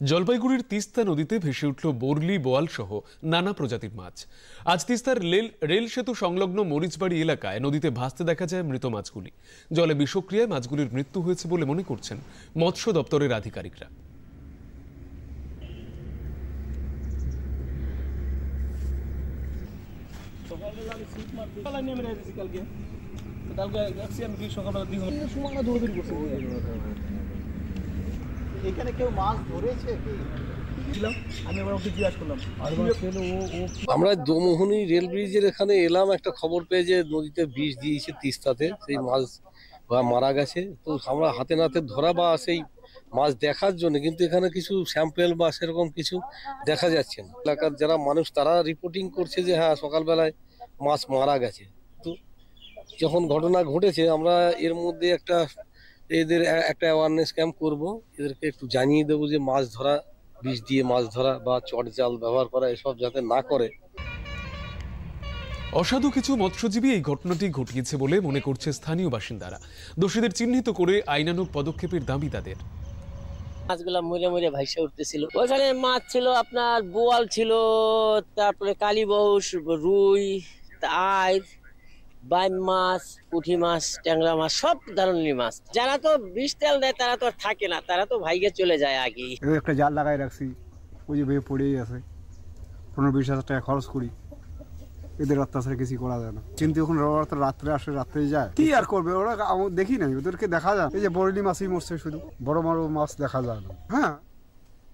জলপাইগুড়ির তিস্তা নদীতে ভেসে উঠল বরলি, বোয়াল সহ নানা প্রজাতির মাছ। আজ তিস্তার রেল সেতু সংলগ্ন মরিচবাড়ি এলাকায় নদীতে ভাসতে দেখা যায় মৃত মাছগুলি। জলে বিষক্রিয়ায় মাছগুলির মৃত্যু হয়েছে বলে মনে করছেন মৎস্য দপ্তরের আধিকারিকরা। এখানে কেউ মাছ ধরেছে? আমরা দোমোহনী রেল ব্রিজের এখানে এলাম, একটা খবর পেয়ে যে নদীতে বিষ দিয়েছে তিস্তাতে, সেই মাছ মারা গেছে। তো আমরা হাতে নাতে ধরা বা সেই মাছ দেখার জন্য, কিন্তু এখানে কিছু স্যাম্পেল বা সেরকম কিছু দেখা যাচ্ছে না। এলাকার যারা মানুষ তারা রিপোর্টিং করছে যে হ্যাঁ সকালবেলায় মাছ মারা গেছে। তো যখন ঘটনা ঘটেছে আমরা এর মধ্যে এদের একটা অ্যাওয়ারনেস ক্যাম্প করবো, এদেরকে একটু জানিয়ে দেবো যে মাছ ধরা, বিষ দিয়ে মাছ ধরা বা চট জাল ব্যবহার করা এসব যাতে না করে। অসাধু কিছু মৎস্যজীবী এই ঘটনাটি ঘটিয়েছে বলে মনে করছে স্থানীয় বাসিন্দারা। দোষীদের চিহ্নিত করে আইনানুগ পদক্ষেপের দাবি তাদের। মাছগুলা মরে মরে ভাইসে উঠতেছিল। ওইখানে মাছ ছিল, আপনার বোয়াল ছিল, তারপরে কালীবাউস, রুই, আইর, বাইম মাছ, পুঁটি মাছ, ট্যাংরা মাছ, সব ধরনের মাছ। যারা তো বিষ তেল দেয় তারা তো আর থাকে না, তারা তো ভাইগে চলে যায় আগেই। একটা জাল লাগাই রাখছি, ওই যে ভেবে পড়েই আছে। 15-20 হাজার টাকা খরচ করি, এদের অত্যাচারে কিছু করা যায় না। কিন্তু এখন রাত্রে আসে, রাত্রে যায়, কি আর করবে ওরা? দেখি নাই, ওদেরকে দেখা যায়। এই যে বরলি মাছই মরছে, শুধু বড় বড় মাছ দেখা যায় না। হ্যাঁ।